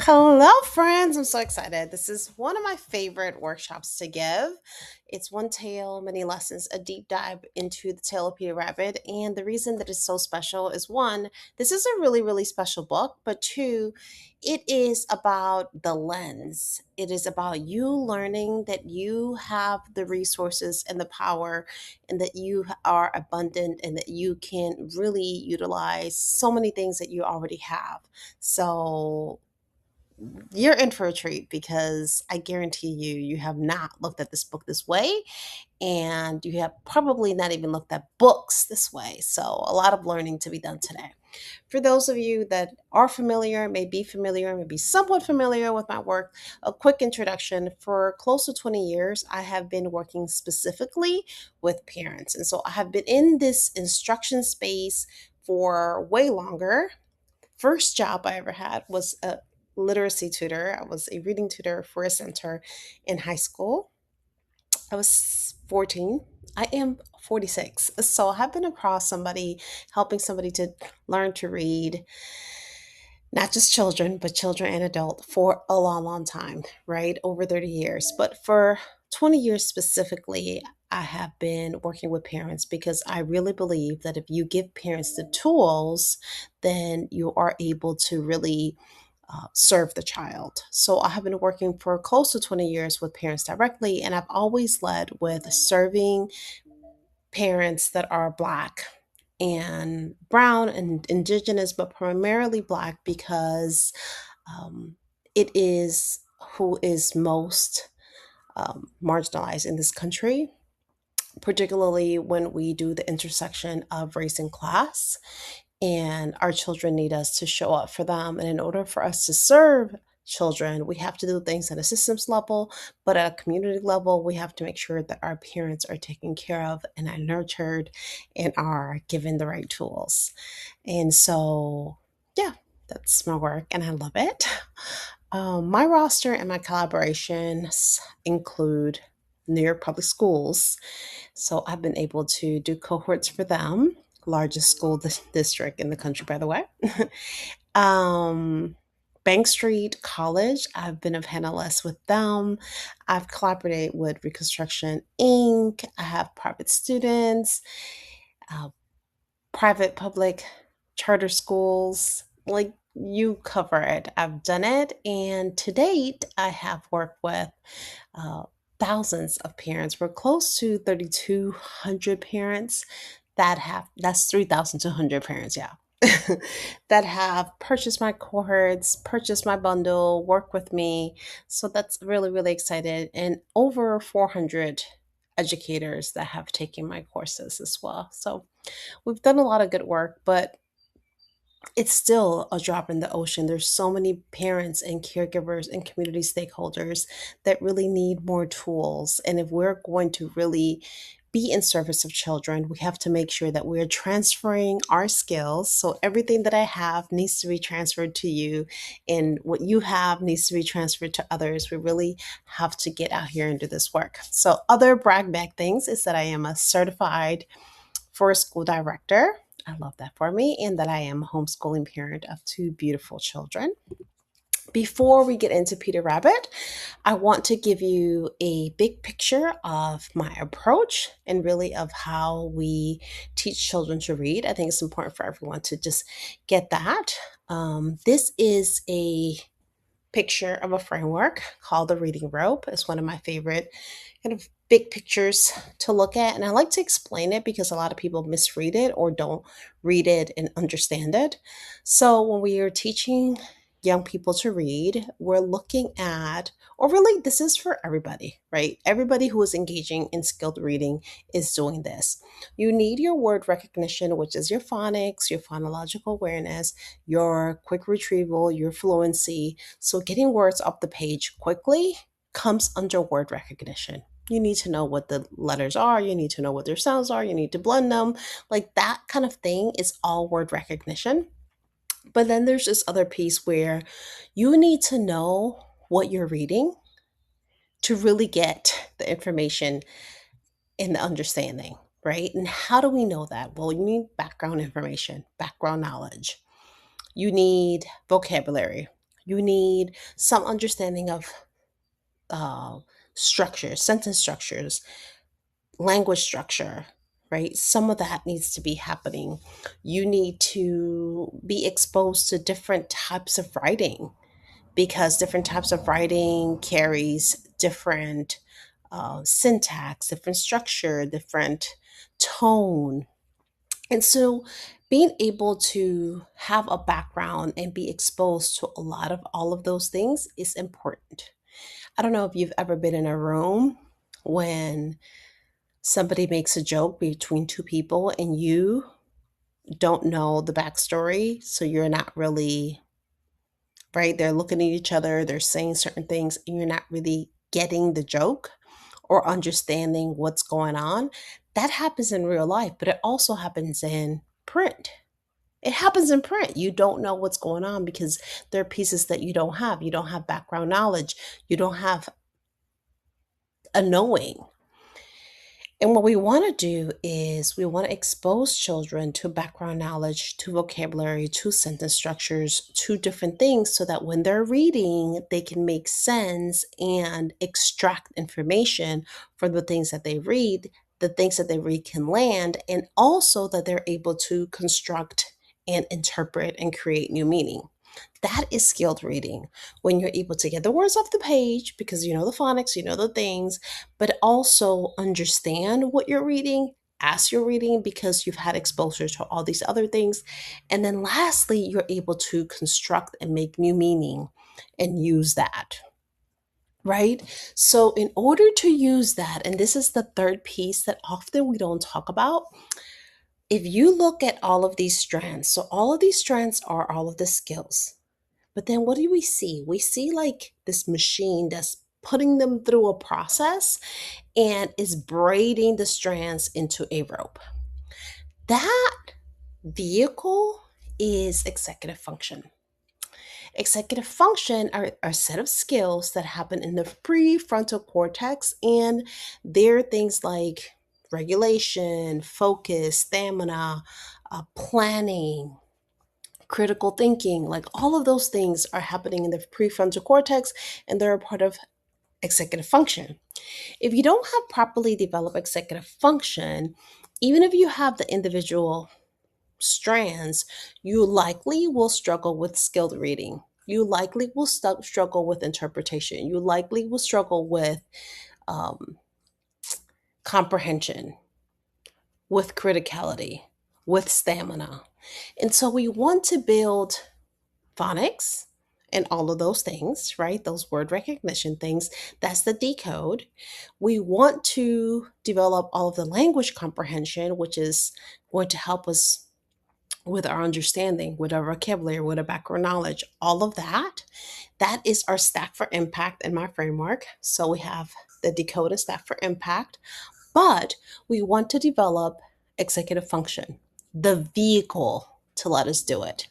Hello, friends. I'm so excited. This is one of my favorite workshops to give. It's One Tale, Many Lessons, a deep dive into the tale of Peter Rabbit. And the reason that it's so special is one, this is a really, really special book, but two, it is about the lens. It is about you learning that you have the resources and the power, and that you are abundant, and that you can really utilize so many things that you already have. So, you're in for a treat because I guarantee you have not looked at this book this way, and you have probably not even looked at books this way. So, a lot of learning to be done today. For those of you that are familiar, may be familiar, may be somewhat familiar with my work, a quick introduction. For close to 20 years, I have been working specifically with parents. And so I have been in this instruction space for way longer. First job I ever had was a literacy tutor. I was a reading tutor for a center in high school. I was 14. I am 46. So I have been across somebody, helping somebody to learn to read, not just children, but children and adult for a long, long time, right? Over 30 years. But for 20 years specifically, I have been working with parents because I really believe that if you give parents the tools, then you are able to really serve the child. So I have been working for close to 20 years with parents directly, and I've always led with serving parents that are Black and brown and indigenous, but primarily Black because um, it is who is most marginalized in this country, particularly when we do the intersection of race and class. And our children need us to show up for them. And in order for us to serve children, we have to do things at a systems level, but at a community level, we have to make sure that our parents are taken care of and are nurtured and are given the right tools. And so, yeah, that's my work and I love it. My roster and my collaborations include New York Public Schools. So I've been able to do cohorts for them, largest school district in the country, by the way. um, Bank Street College, I've been a panelist with them. I've collaborated with Reconstruction Inc. I have private students, uh, private, public, charter schools. Like, you cover it. I've done it. And to date, I have worked with uh, thousands of parents. We're close to 3,200 parents that's 3,200 parents, yeah, that have purchased my cohorts, purchased my bundle, work with me. So that's really, really excited. And over 400 educators that have taken my courses as well. So we've done a lot of good work, but it's still a drop in the ocean. There's so many parents and caregivers and community stakeholders that really need more tools. And if we're going to really be in service of children, we have to make sure that we're transferring our skills. So everything that I have needs to be transferred to you, and what you have needs to be transferred to others. We really have to get out here and do this work. So other brag bag things is that I am a certified for a school director. I love that for me, and that I am a homeschooling parent of two beautiful children. Before we get into Peter Rabbit, I want to give you a big picture of my approach and really of how we teach children to read. I think it's important for everyone to just get that. This is a picture of a framework called the Reading Rope. It's one of my favorite kind of big pictures to look at. And I like to explain it because a lot of people misread it or don't read it and understand it. So when we are teaching young people to read, we're looking at, or really, this is for everybody, right? Everybody who is engaging in skilled reading is doing this. You need your word recognition, which is your phonics, your phonological awareness, your quick retrieval, your fluency. So getting words up the page quickly comes under word recognition. You need to know what the letters are. You need to know what their sounds are. You need to blend them. Like, that kind of thing is all word recognition. But then there's this other piece where you need to know what you're reading to really get the information and the understanding, right? And how do we know that? Well, you need background information, background knowledge. You need vocabulary. You need some understanding of uh, structures, sentence structures, language structure, right? Some of that needs to be happening. You need to be exposed to different types of writing because different types of writing carries different syntax, different structure, different tone. And so being able to have a background and be exposed to a lot of all of those things is important. I don't know if you've ever been in a room when somebody makes a joke between two people and you don't know the backstory, so you're not really, right? They're looking at each other, they're saying certain things, and you're not really getting the joke or understanding what's going on. That happens in real life, but it also happens in print. It happens in print. You don't know what's going on because there are pieces that you don't have. You don't have background knowledge. You don't have a knowing. And what we want to do is we want to expose children to background knowledge, to vocabulary, to sentence structures, to different things so that when they're reading, they can make sense and extract information from the things that they read. The things that they read can land, and also that they're able to construct and interpret and create new meaning. That is skilled reading when you're able to get the words off the page because you know the phonics, you know the things, but also understand what you're reading as you're reading because you've had exposure to all these other things. And then lastly, you're able to construct and make new meaning and use that. Right? So, in order to use that, and this is the third piece that often we don't talk about, if you look at all of these strands, so all of these strands are all of the skills. But then what do we see? We see like this machine that's putting them through a process and is braiding the strands into a rope. That vehicle is executive function. Executive function are a set of skills that happen in the prefrontal cortex, and they're things like regulation, focus, stamina, planning, critical thinking. Like all of those things are happening in the prefrontal cortex, and they're a part of executive function. If you don't have properly developed executive function, even if you have the individual strands, you likely will struggle with skilled reading. You likely will struggle with interpretation. You likely will struggle with um, comprehension, with criticality, with stamina. And so we want to build phonics and all of those things, right? Those word recognition things. That's the decode. We want to develop all of the language comprehension, which is going to help us with our understanding, with our vocabulary, with our background knowledge, all of that. That is our stack for impact in my framework. So we have the decode and stack for impact, but we want to develop executive function, the vehicle to let us do it.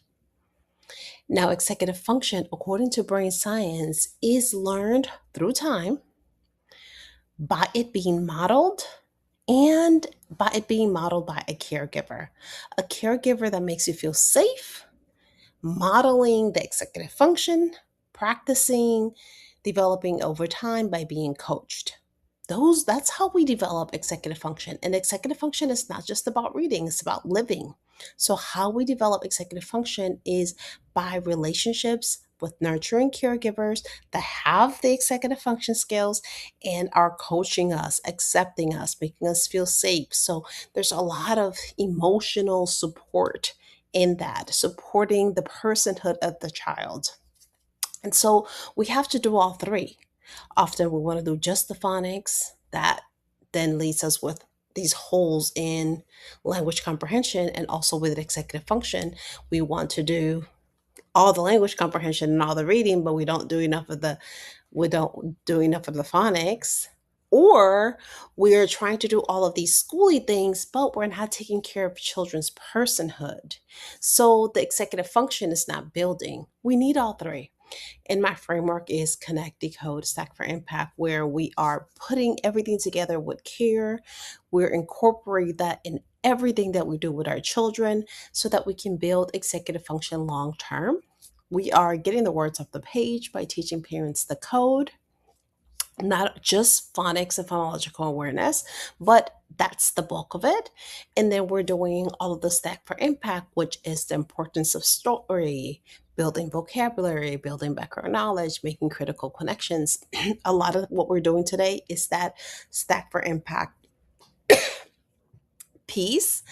Now, executive function, according to brain science, is learned through time by it being modeled and by it being modeled by a caregiver that makes you feel safe, modeling the executive function, practicing, developing over time by being coached. That's how we develop executive function. And executive function is not just about reading, it's about living. So how we develop executive function is by relationships with nurturing caregivers that have the executive function skills and are coaching us, accepting us, making us feel safe. So there's a lot of emotional support in that, supporting the personhood of the child. And so we have to do all three. Often we want to do just the phonics. That then leaves us with these holes in language comprehension and also with executive function. We want to do all the language comprehension and all the reading, but we don't do enough of the phonics. Or we're trying to do all of these schooly things, but we're not taking care of children's personhood. So the executive function is not building. We need all three. And my framework is connect, decode, stack for impact, where we are putting everything together with care. We're incorporating that in everything that we do with our children so that we can build executive function long term. We are getting the words off the page by teaching parents the code, not just phonics and phonological awareness, but that's the bulk of it. And then we're doing all of the stack for impact, which is the importance of story, building vocabulary, building background knowledge, making critical connections. A lot of what we're doing today is that stack for impact piece.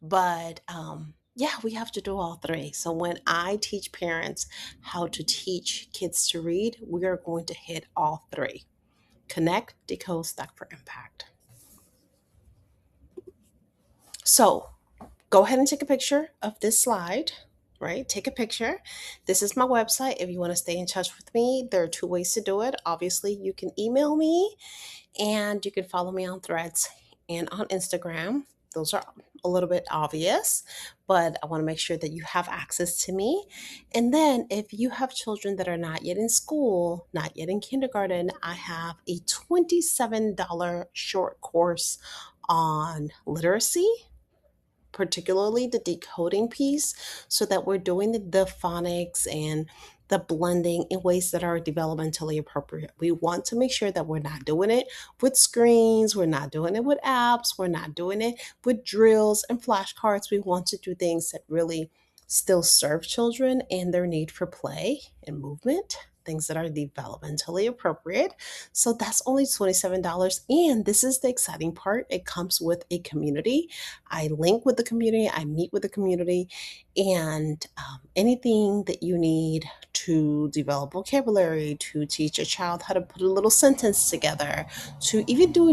But yeah, we have to do all three. So when I teach parents how to teach kids to read, we are going to hit all three: connect, decode, stack for impact. So go ahead and take a picture of this slide, right? Take a picture. This is my website. If you want to stay in touch with me, there are two ways to do it. Obviously, you can email me and you can follow me on Threads and on Instagram. Those are a little bit obvious, but I want to make sure that you have access to me. And then, if you have children that are not yet in school, not yet in kindergarten, I have a $27 short course on literacy, particularly the decoding piece, so that we're doing the phonics and the blending in ways that are developmentally appropriate. We want to make sure that we're not doing it with screens, we're not doing it with apps, we're not doing it with drills and flashcards. We want to do things that really still serve children and their need for play and movement, things that are developmentally appropriate. So that's only $27. And this is the exciting part: it comes with a community. I link with the community, I meet with the community, and anything that you need to develop vocabulary, to teach a child how to put a little sentence together, to even do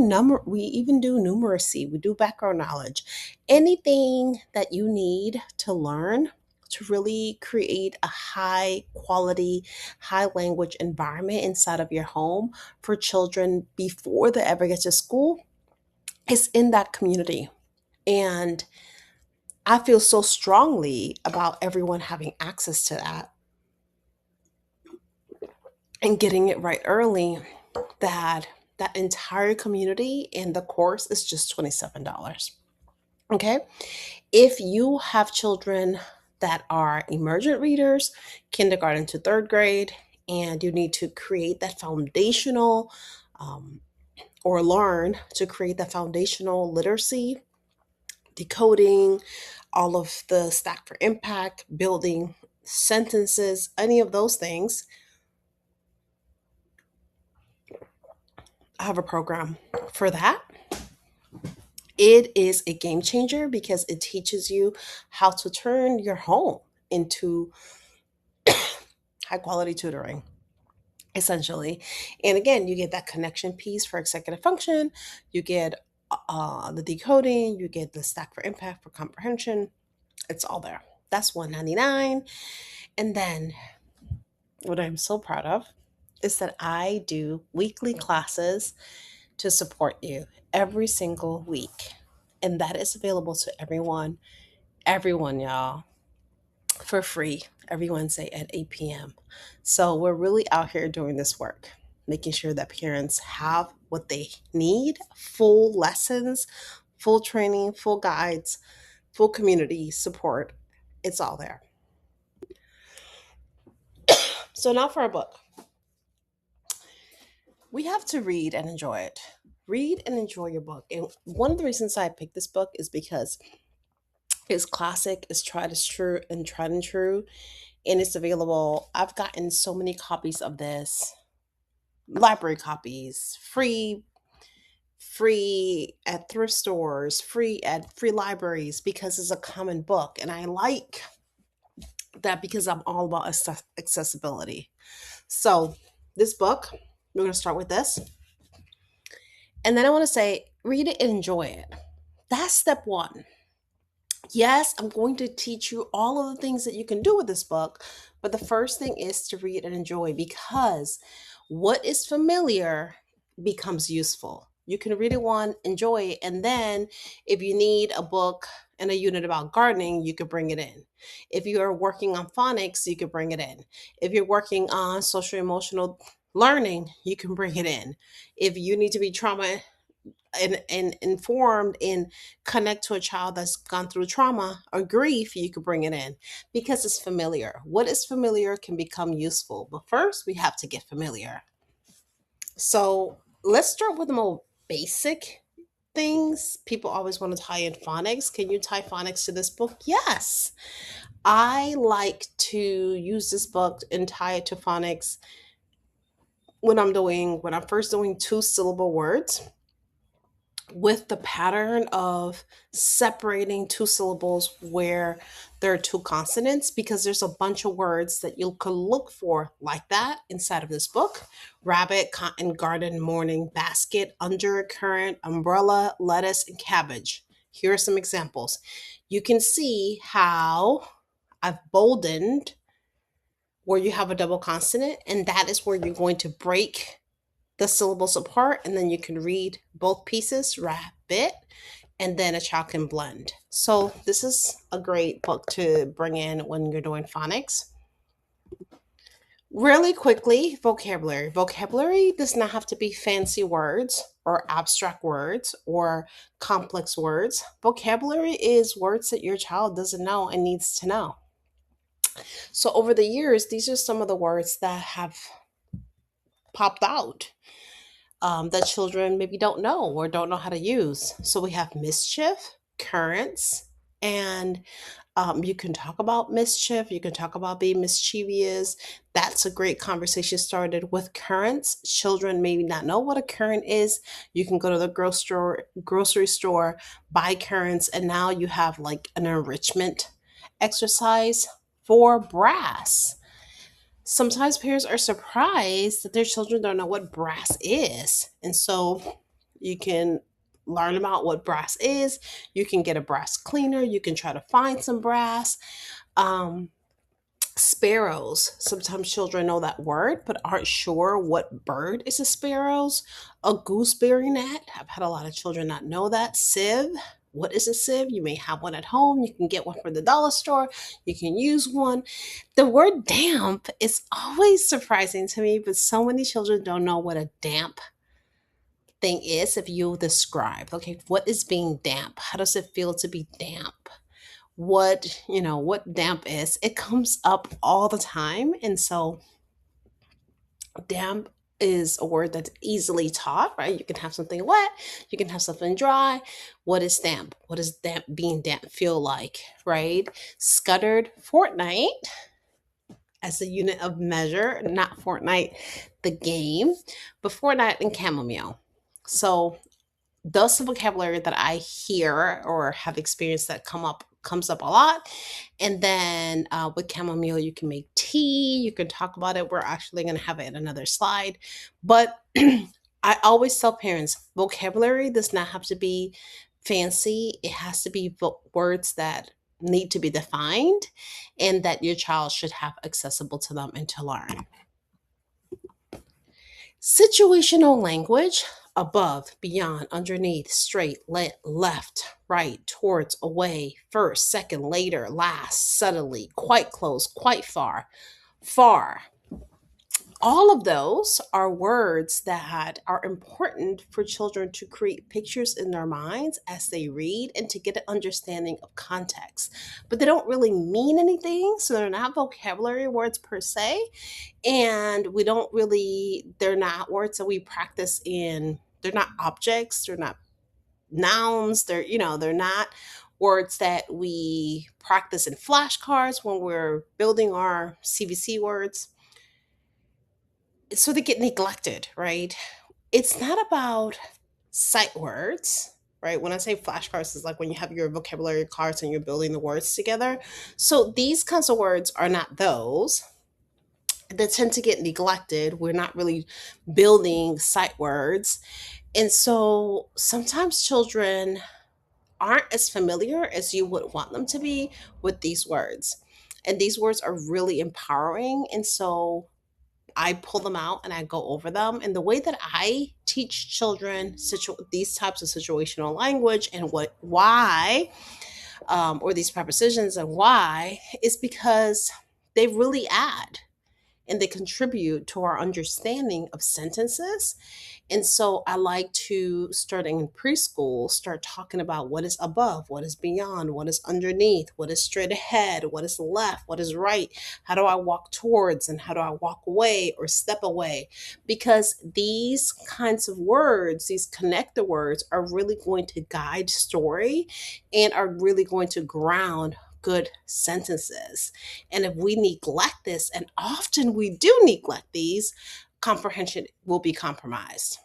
we even do numeracy, we do background knowledge, anything that you need to learn to really create a high quality, high language environment inside of your home for children before they ever get to school is in that community. And I feel so strongly about everyone having access to that and getting it right early, that that entire community in the course is just $27. Okay? If you have children that are emergent readers, kindergarten to third grade, and you need to create that foundational or learn to create that foundational literacy, decoding, all of the stack for impact, building sentences, any of those things, I have a program for that. It is a game changer because it teaches you how to turn your home into high quality tutoring, essentially. And again, you get that connection piece for executive function, you get the decoding, you get the stack for impact for comprehension. It's all there. That's $199. And then what I'm so proud of is that I do weekly classes to support you every single week. And that is available to everyone, y'all, for free every Wednesday at 8 p.m. So we're really out here doing this work, making sure that parents have what they need: full lessons, full training, full guides, full community support. It's all there. So now for a book. We have to read and enjoy it. Read and enjoy your book. And one of the reasons I picked this book is because it's classic, it's tried and true, and it's available. I've gotten so many copies of this, library copies, free at thrift stores, free at free libraries, because it's a common book. And I like that because I'm all about accessibility. So, this book, we're going to start with this. And then I want to say, read it and enjoy it. That's step one. Yes, I'm going to teach you all of the things that you can do with this book, but the first thing is to read and enjoy, because what is familiar becomes useful. You can read it one, enjoy it, and then if you need a book and a unit about gardening, you could bring it in. If you are working on phonics, you could bring it in. If you're working on social emotional learning, you can bring it in. If you need to be trauma and informed and connect to a child that's gone through trauma or grief, you could bring it in because it's familiar. What is familiar can become useful, but first we have to get familiar. So let's start with the more basic things. People always want to tie in phonics. Can you tie phonics to this book? Yes. I like to use this book and tie it to phonics when I'm first doing two syllable words with the pattern of separating two syllables where there are two consonants, because there's a bunch of words that you could look for like that inside of this book: rabbit, cotton, garden, morning, basket, undercurrent, umbrella, lettuce, and cabbage. Here are some examples. You can see how I've boldened where you have a double consonant, and that is where you're going to break the syllables apart, and then you can read both pieces, rabbit, and then a child can blend. So this is a great book to bring in when you're doing phonics. Really quickly, vocabulary. Vocabulary does not have to be fancy words or abstract words or complex words. Vocabulary is words that your child doesn't know and needs to know. So over the years, these are some of the words that have popped out, that children maybe don't know or don't know how to use. So we have mischief, currents, and you can talk about mischief. You can talk about being mischievous. That's a great conversation started with currents. Children maybe not know what a current is. You can go to the grocery store, buy currents, and now you have like an enrichment exercise for brass. Sometimes parents are surprised that their children don't know what brass is. And so you can learn about what brass is. You can get a brass cleaner. You can try to find some brass. Um, Sparrows. Sometimes children know that word, but aren't sure what bird is a sparrows. A gooseberry net. I've had a lot of children not know that. Sieve. What is a sieve? You may have one at home. You can get one from the dollar store. You can use one. The word damp is always surprising to me, but so many children don't know what a damp thing is. If you describe, okay, what is being damp? How does it feel to be damp? What damp is? It comes up all the time. And so damp is a word that's easily taught, right? You can have something wet, you can have something dry. What is damp? What does damp being damp feel like, right? Scuttered, fortnight as a unit of measure, not Fortnite the game, but Fortnite and chamomile. So those the vocabulary that I hear or have experienced that comes up a lot. And then with chamomile, you can make tea. You can talk about it. We're actually going to have it in another slide. But I always tell parents, vocabulary does not have to be fancy. It has to be words that need to be defined and that your child should have accessible to them and to learn. Situational language: above, beyond, underneath, straight, left, right, towards, away, first, second, later, last, suddenly, quite close, quite far, far. All of those are words that are important for children to create pictures in their minds as they read and to get an understanding of context. But they don't really mean anything, so they're not vocabulary words per se. And they're not words that we practice in, they're not objects, they're not nouns, they're not words that we practice in flashcards when we're building our CVC words, so they get neglected, right? It's not about sight words, right? When I say flashcards, it's like when you have your vocabulary cards and you're building the words together. So these kinds of words are not those. They tend to get neglected. We're not really building sight words. And so sometimes children aren't as familiar as you would want them to be with these words. And these words are really empowering. And so I pull them out and I go over them. And the way that I teach children these types of situational language and why, or these prepositions and why, is because they really add. and they contribute to our understanding of sentences. And so I like to, starting in preschool, start talking about what is above, what is beyond, what is underneath, what is straight ahead, what is left, what is right. How do I walk towards and how do I walk away or step away? Because these kinds of words, these connector words, are really going to guide story and are really going to ground good sentences. And if we neglect this, and often we do neglect these, comprehension will be compromised.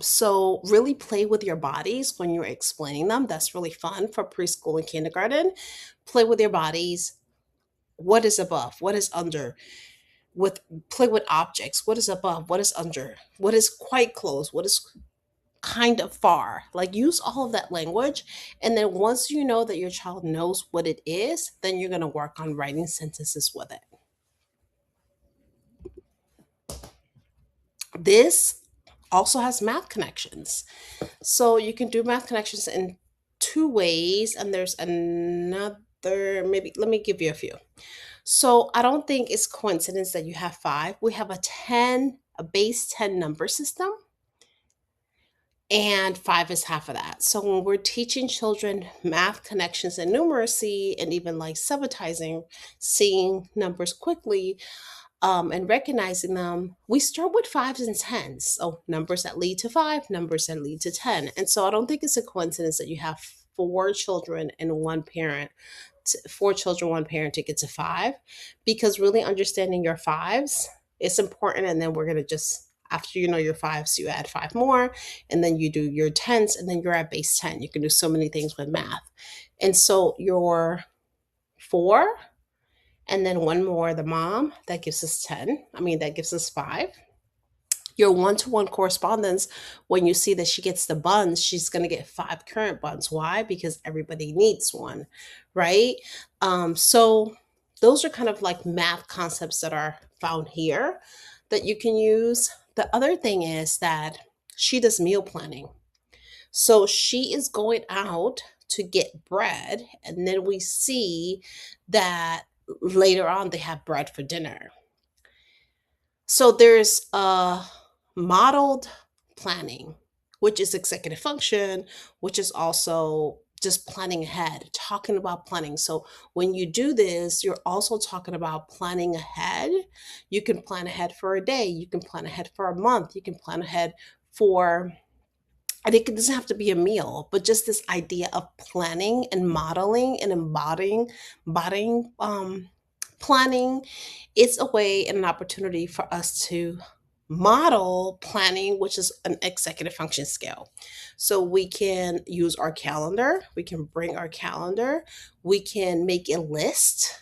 So really play with your bodies when you're explaining them. That's really fun for preschool and kindergarten. Play with your bodies. What is above? What is under? With play with objects. What is above? What is under? What is quite close? What is kind of far? Like use all of that language. And then once you know that your child knows what it is, then you're going to work on writing sentences with it. This also has math connections. So you can do math connections in two ways, and there's another, maybe let me give you a few. So I don't think it's coincidence that you have five. We have a 10, a base 10 number system, and five is half of that. So when we're teaching children math connections and numeracy, and even like subitizing, seeing numbers quickly, and recognizing them, we start with fives and tens. So numbers that lead to five, numbers that lead to 10. And so I don't think it's a coincidence that you have four children and one parent, four children, one parent to get to five, because really understanding your fives is important. And then we're going to just, after you know your fives, you add five more, and then you do your tens, and then you're at base 10. You can do so many things with math. And so your four, and then one more, the mom, that gives us 10. I mean, that gives us five. Your one-to-one correspondence, when you see that she gets the buns, she's going to get five current buns. Why? Because everybody needs one, right? So those are kind of like math concepts that are found here that you can use. The other thing is that she does meal planning. So she is going out to get bread, and then we see that later on they have bread for dinner. So there's modeled planning, which is executive function, which is also just planning ahead, talking about planning. So when you do this, you're also talking about planning ahead. You can plan ahead for a day, you can plan ahead for a month, you can plan ahead for, and it doesn't have to be a meal, but just this idea of planning and modeling and embodying planning. It's a way and an opportunity for us to model planning, which is an executive function skill. So we can use our calendar, we can bring our calendar, we can make a list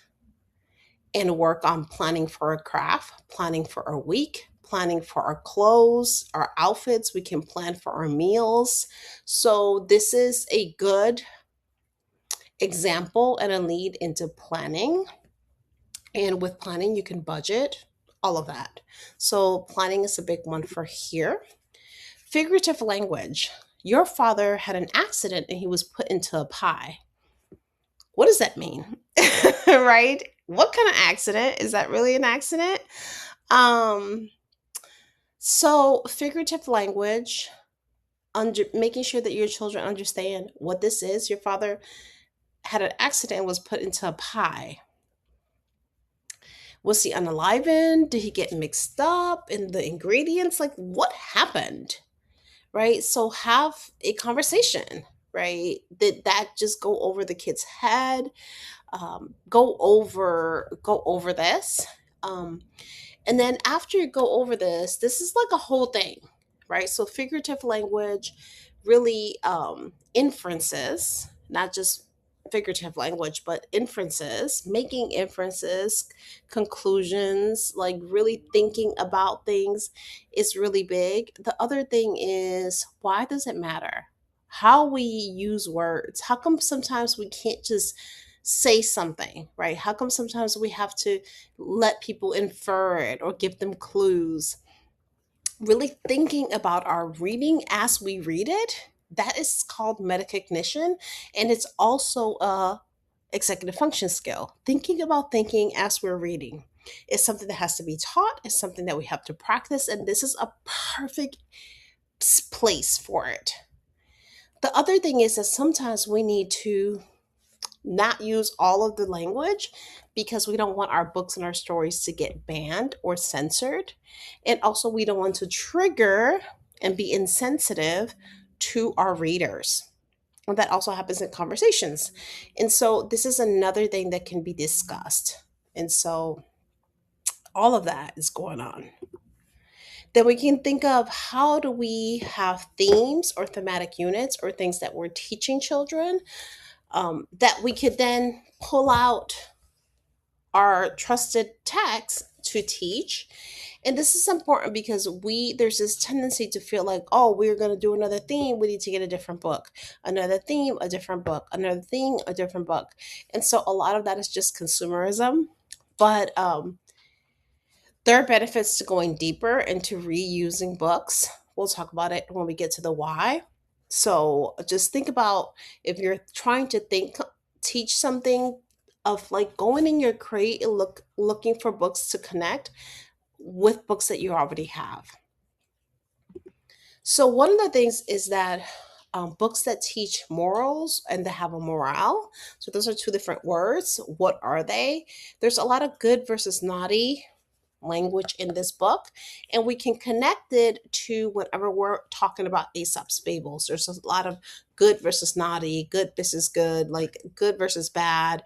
and work on planning for a craft, planning for a week, planning for our clothes, our outfits. We can plan for our meals. So, this is a good example and a lead into planning. And with planning, you can budget, all of that. So, planning is a big one for here. Figurative language. Your father had an accident and he was put into a pie. What does that mean? Right? What kind of accident? Is that really an accident? Um, so figurative language, making sure that your children understand what this is. Your father had an accident and was put into a pie. Was he unalivened? Did he get mixed up in the ingredients? Like, what happened? Right? So have a conversation, right? Did that just go over the kid's head? Go over this. Um, and then after you go over this, this is like a whole thing, right? So figurative language, really inferences, not just figurative language, but inferences, making inferences, conclusions, like really thinking about things is really big. The other thing is, why does it matter? How we use words. How come sometimes we can't just say something, right? How come sometimes we have to let people infer it or give them clues? Really thinking about our reading as we read it, that is called metacognition, and it's also a executive function skill. Thinking about thinking as we're reading. It's something that has to be taught, it's something that we have to practice, and this is a perfect place for it. The other thing is that sometimes we need to not use all of the language because we don't want our books and our stories to get banned or censored. And also, we don't want to trigger and be insensitive to our readers. And that also happens in conversations. And so, this is another thing that can be discussed. And so, all of that is going on. Then we can think of how do we have themes or thematic units or things that we're teaching children that we could then pull out our trusted text to teach. And this is important because there's this tendency to feel like, oh, we're going to do another theme, we need to get a different book, another theme, a different book, another thing, a different book. And so a lot of that is just consumerism. But there are benefits to going deeper into reusing books. We'll talk about it when we get to the why. So just think about, if you're trying to teach something, of like going in your crate and looking for books to connect with books that you already have. So one of the things is that books that teach morals and that have a morale. So those are two different words. What are they? There's a lot of good versus naughty language in this book, and we can connect it to whenever we're talking about Aesop's fables. There's a lot of good versus naughty, good versus good, like good versus bad,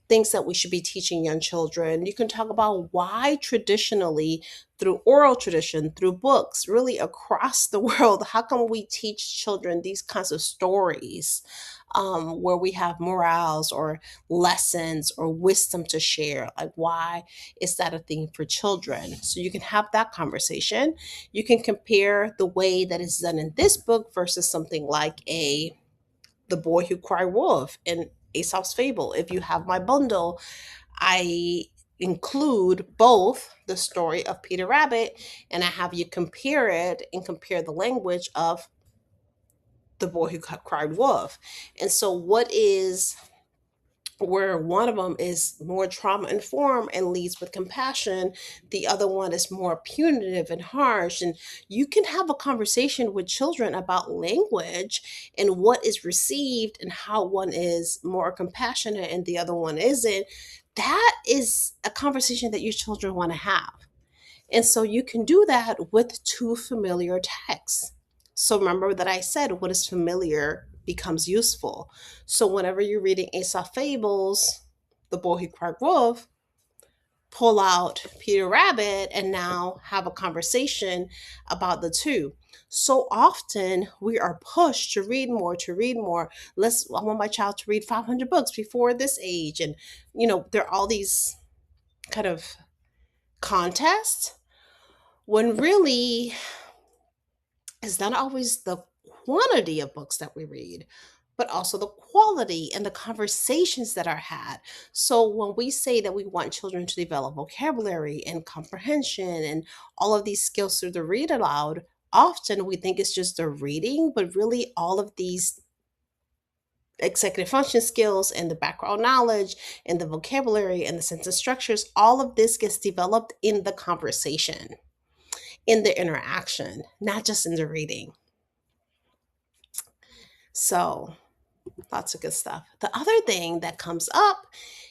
things that we should be teaching young children. You can talk about why traditionally, through oral tradition, through books, really across the world, how come we teach children these kinds of stories, where we have morals or lessons or wisdom to share? Like, why is that a thing for children? So you can have that conversation. You can compare the way that it's done in this book versus something like a The Boy Who Cried Wolf in Aesop's Fable. If you have my bundle, I include both the story of Peter Rabbit, and I have you compare it and compare the language of The Boy Who Cried Wolf. And so, what is where one of them is more trauma informed and leads with compassion, the other one is more punitive and harsh. And you can have a conversation with children about language and what is received and how one is more compassionate and the other one isn't. That is a conversation that your children want to have. And so you can do that with two familiar texts. So remember that I said what is familiar becomes useful. So whenever you're reading Aesop Fables, The Boy Who Cried Wolf, pull out Peter Rabbit and now have a conversation about the two. So often we are pushed to read more, to read more. I want my child to read 500 books before this age. And, there are all these kind of contests when really it's not always the quantity of books that we read, but also the quality and the conversations that are had. So when we say that we want children to develop vocabulary and comprehension and all of these skills through the read aloud, often we think it's just the reading, but really all of these executive function skills and the background knowledge and the vocabulary and the sentence structures, all of this gets developed in the conversation, in the interaction, not just in the reading. So, lots of good stuff. The other thing that comes up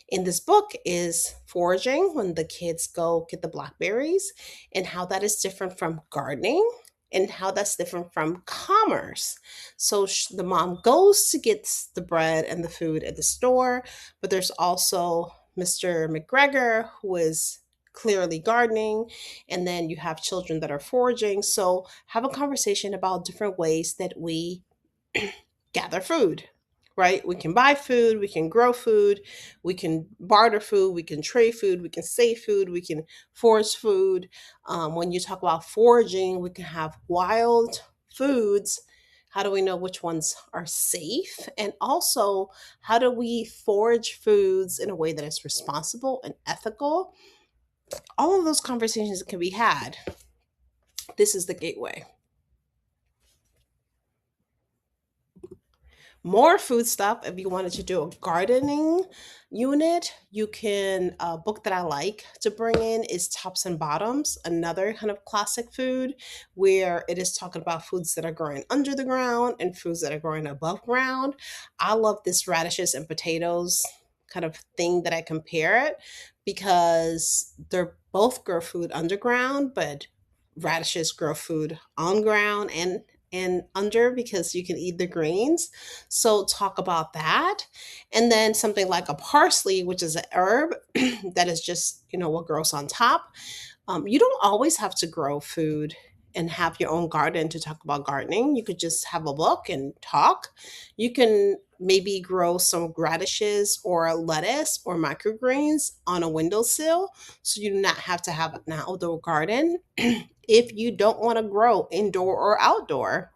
in this book is foraging, when the kids go get the blackberries, and how that is different from gardening and how that's different from commerce. So the mom goes to get the bread and the food at the store, but there's also Mr. McGregor who is clearly gardening, and then you have children that are foraging. So have a conversation about different ways that we gather food, right? We can buy food, we can grow food, we can barter food, we can trade food, we can save food, we can forage food. When you talk about foraging, we can have wild foods. How do we know which ones are safe? And also, how do we forage foods in a way that is responsible and ethical? All of those conversations can be had. This is the gateway. More food stuff. If you wanted to do a gardening unit, you can, a book that I like to bring in is Tops and Bottoms, another kind of classic food where it is talking about foods that are growing under the ground and foods that are growing above ground. I love this radishes and potatoes kind of thing that I compare it because they're both grow food underground, but radishes grow food on ground and under because you can eat the greens. So talk about that. And then something like a parsley, which is an herb that is just, what grows on top. You don't always have to grow food and have your own garden to talk about gardening. You could just have a book and talk. You can maybe grow some radishes or lettuce or microgreens on a windowsill so you do not have to have an outdoor garden. If you don't want to grow indoor or outdoor,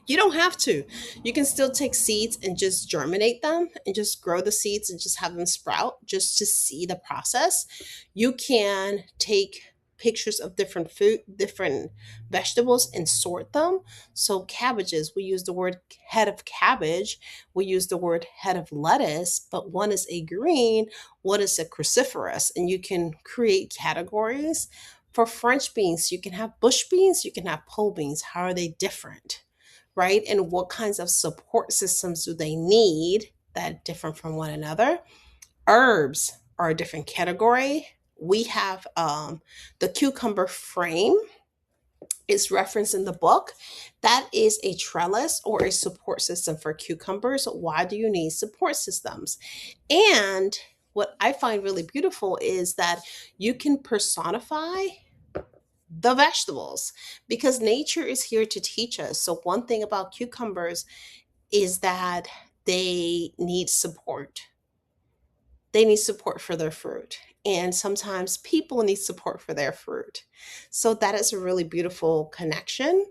you don't have to. You can still take seeds and just germinate them and just grow the seeds and just have them sprout just to see the process. You can take pictures of different food, different vegetables and sort them. So cabbages, we use the word head of cabbage, we use the word head of lettuce, but one is a green, one is a cruciferous, and you can create categories. For French beans, you can have bush beans, you can have pole beans. How are they different? Right? And what kinds of support systems do they need that different from one another? Herbs are a different category. We have the cucumber frame is referenced in the book. That is a trellis or a support system for cucumbers. Why do you need support systems? And what I find really beautiful is that you can personify the vegetables because nature is here to teach us. So, one thing about cucumbers is that they need support. They need support for their fruit. And sometimes people need support for their fruit. So, that is a really beautiful connection.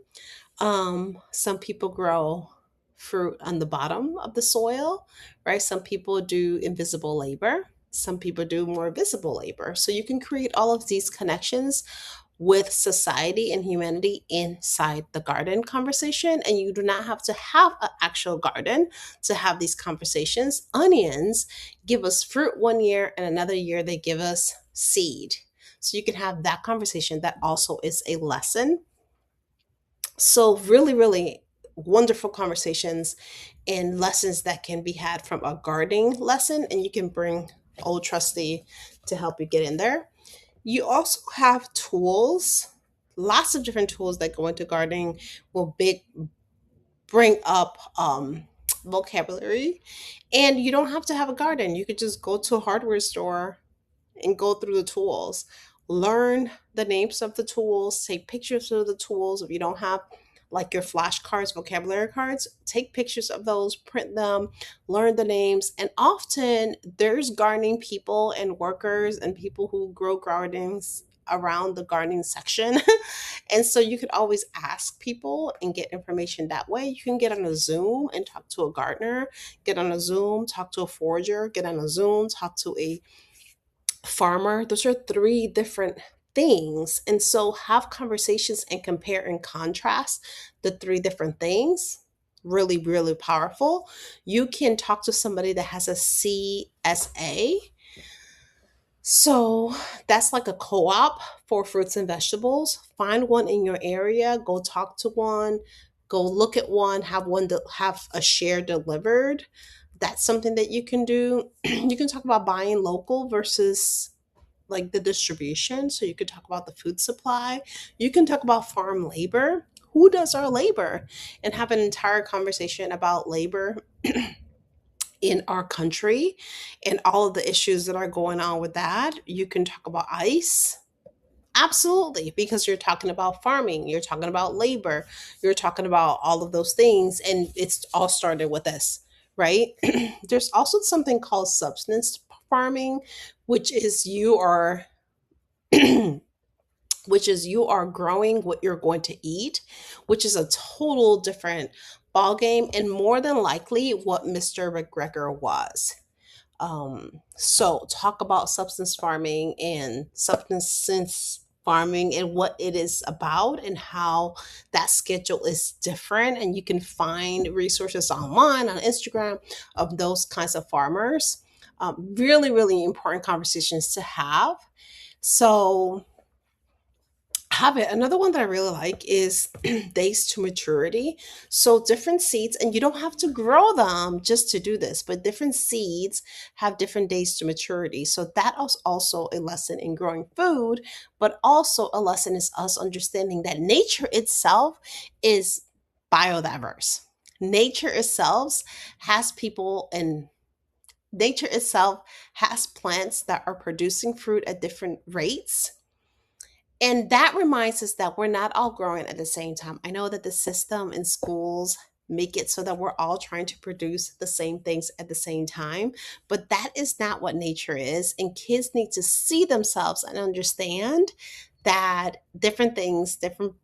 Some people grow fruit on the bottom of the soil, right? Some people do invisible labor. Some people do more visible labor. So you can create all of these connections with society and humanity inside the garden conversation. And you do not have to have an actual garden to have these conversations. Onions give us fruit one year, and another year they give us seed. So you can have that conversation. That also is a lesson. So, really, really wonderful conversations and lessons that can be had from a gardening lesson. And you can bring Old Trusty to help you get in there. You also have tools, lots of different tools that go into gardening will bring up vocabulary. And you don't have to have a garden. You could just go to a hardware store and go through the tools. Learn the names of the tools, take pictures of the tools. If you don't have like your flashcards, vocabulary cards, take pictures of those, print them, learn the names. And often there's gardening people and workers and people who grow gardens around the gardening section. And so you could always ask people and get information that way. You can get on a Zoom and talk to a gardener, get on a Zoom, talk to a forager, get on a Zoom, talk to a farmer. Those are three different things. And so have conversations and compare and contrast the three different things. Really, really powerful. You can talk to somebody that has a CSA. So that's like a co op for fruits and vegetables. Find one in your area, go talk to one, go look at one, have have a share delivered. That's something that you can do. You can talk about buying local versus like the distribution. So you could talk about the food supply. You can talk about farm labor. Who does our labor? And have an entire conversation about labor in our country and all of the issues that are going on with that. You can talk about ICE. Absolutely, because you're talking about farming, you're talking about labor, you're talking about all of those things, and it's all started with this, right? There's also something called substance farming, which is you are which is you are growing what you're going to eat, which is a total different ball game and more than likely what Mr. McGregor was. So talk about substance farming and substance farming and what it is about and how that schedule is different. And you can find resources online on Instagram of those kinds of farmers. Really, really important conversations to have. So, have it. Another one that I really like is days to maturity. So different seeds, and you don't have to grow them just to do this, but different seeds have different days to maturity. So that is also a lesson in growing food, but also a lesson is us understanding that nature itself is biodiverse. Nature itself has people and nature itself has plants that are producing fruit at different rates, and that reminds us that we're not all growing at the same time. I know that the system in schools make it so that we're all trying to produce the same things at the same time, but that is not what nature is. And kids need to see themselves and understand that different things, different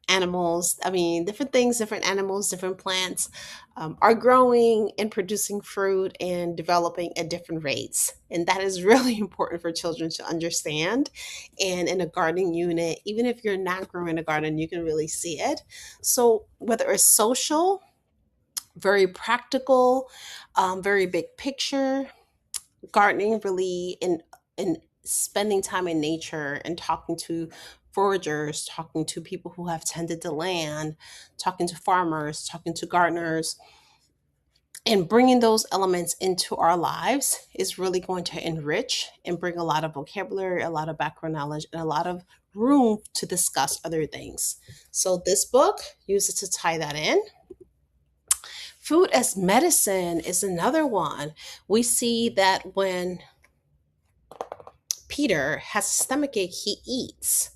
animals, I mean, different things, different animals, different plants are growing and producing fruit and developing at different rates. And that is really important for children to understand. And in a gardening unit, even if you're not growing a garden, you can really see it. So, whether it's social, very practical, very big picture, gardening really in spending time in nature and talking to foragers, talking to people who have tended the land, talking to farmers, talking to gardeners, and bringing those elements into our lives is really going to enrich and bring a lot of vocabulary, a lot of background knowledge, and a lot of room to discuss other things. So this book uses to tie that in. Food as medicine is another one. We see that when Peter has a stomachache, he eats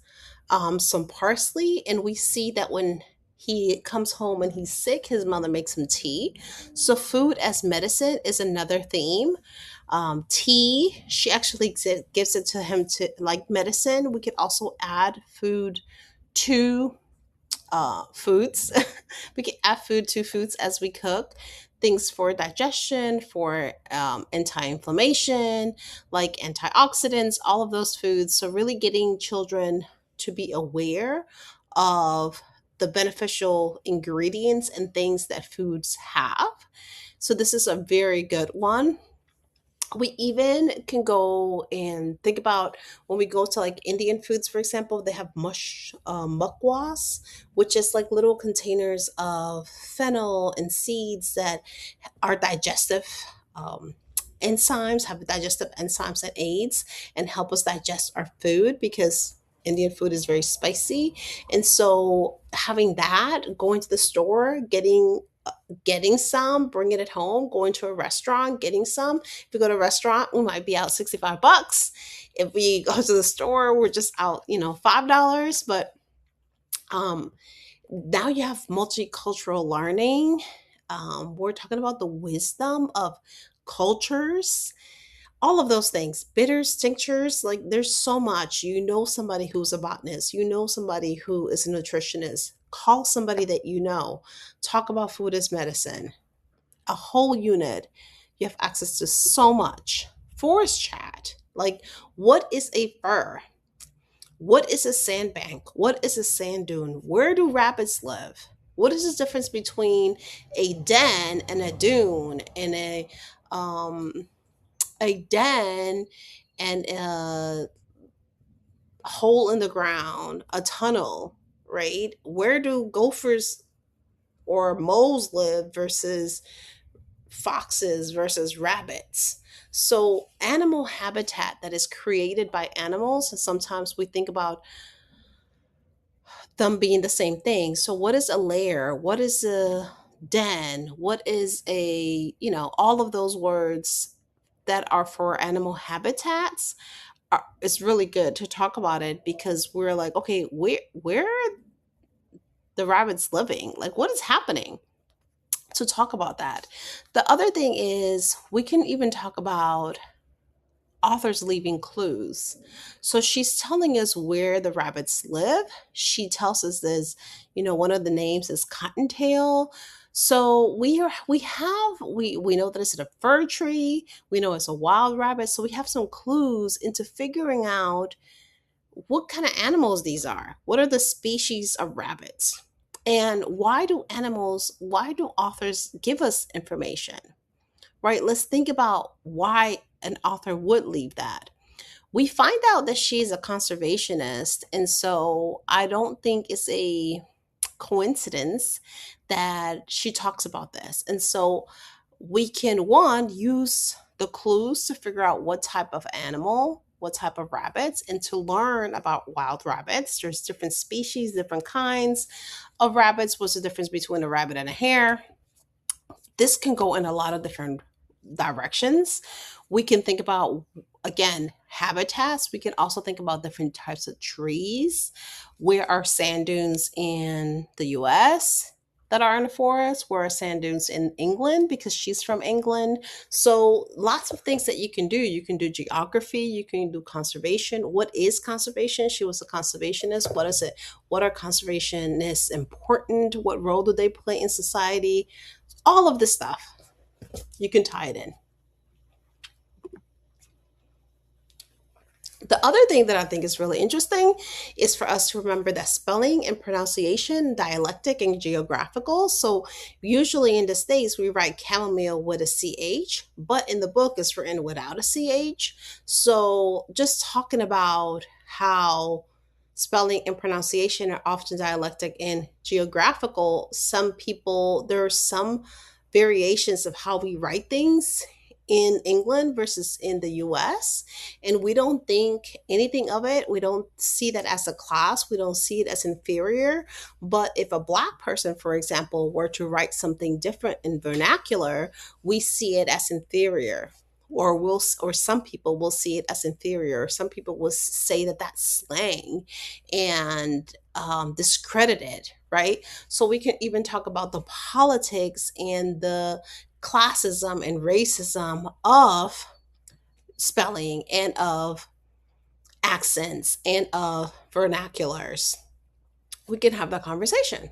some parsley, and we see that when he comes home and he's sick, his mother makes him tea. So, food as medicine is another theme. Tea, she actually gives it to him to like medicine. We could also add food to foods. We can add food to foods as we cook. Things for digestion, for anti inflammation, like antioxidants, all of those foods. So, really getting children to be aware of the beneficial ingredients and things that foods have. So, this is a very good one. We even can go and think about when we go to like Indian foods, for example, they have mukwas, which is like little containers of fennel and seeds that are digestive enzymes, have digestive enzymes that aids and help us digest our food because Indian food is very spicy. And so having that, going to the store, getting some, bringing it home, going to a restaurant, getting some. If we go to a restaurant, we might be out 65 bucks. If we go to the store, we're just out, $5. But um, now you have multicultural learning. We're talking about the wisdom of cultures, all of those things, bitters, tinctures, like there's so much. You know somebody who's a botanist, you know somebody who is a nutritionist. Call somebody that you know. Talk about food as medicine. A whole unit. You have access to so much. Forest chat. Like, what is a fir? What is a sandbank? What is a sand dune? Where do rabbits live? What is the difference between a den and a dune and um, a den and a hole in the ground, a tunnel, right? Where do gophers or moles live versus foxes versus rabbits? So, animal habitat that is created by animals, and sometimes we think about them being the same thing. So, what is a lair? What is a den? What is all of those words that are for animal habitats it's really good to talk about it because we're like, okay, where are the rabbits living? Like, what is happening? To talk about that. The other thing is we can even talk about authors leaving clues. So she's telling us where the rabbits live. She tells us this, one of the names is Cottontail. So we know that it's a fir tree. We know it's a wild rabbit. So we have some clues into figuring out what kind of animals these are. What are the species of rabbits? And why do authors give us information? Right? Let's think about why an author would leave that. We find out that she's a conservationist, and so I don't think it's a coincidence that she talks about this. And so we can, one, use the clues to figure out what type of animal, what type of rabbits, and to learn about wild rabbits. There's different species, different kinds of rabbits. What's the difference between a rabbit and a hare? This can go in a lot of different directions. We can think about, again, habitats. We can also think about different types of trees. Where are sand dunes in the US that are in the forest? Where are sand dunes in England? Because she's from England. So lots of things that you can do. You can do geography, you can do conservation. What is conservation? She was a conservationist. What is it? What are conservationists important? What role do they play in society? All of this stuff, you can tie it in. The other thing that I think is really interesting is for us to remember that spelling and pronunciation, dialectic and geographical. So usually in the States, we write chamomile with a CH, but in the book, it's written without a CH. So just talking about how spelling and pronunciation are often dialectic and geographical, there are some variations of how we write things in England versus in the US. And we don't think anything of it. We don't see that as a class. We don't see it as inferior. But if a Black person, for example, were to write something different in vernacular, we see it as inferior. Or some people will see it as inferior. Some people will say that that's slang and discredit it, right? So we can even talk about the politics and the classism and racism of spelling and of accents and of vernaculars. We can have that conversation.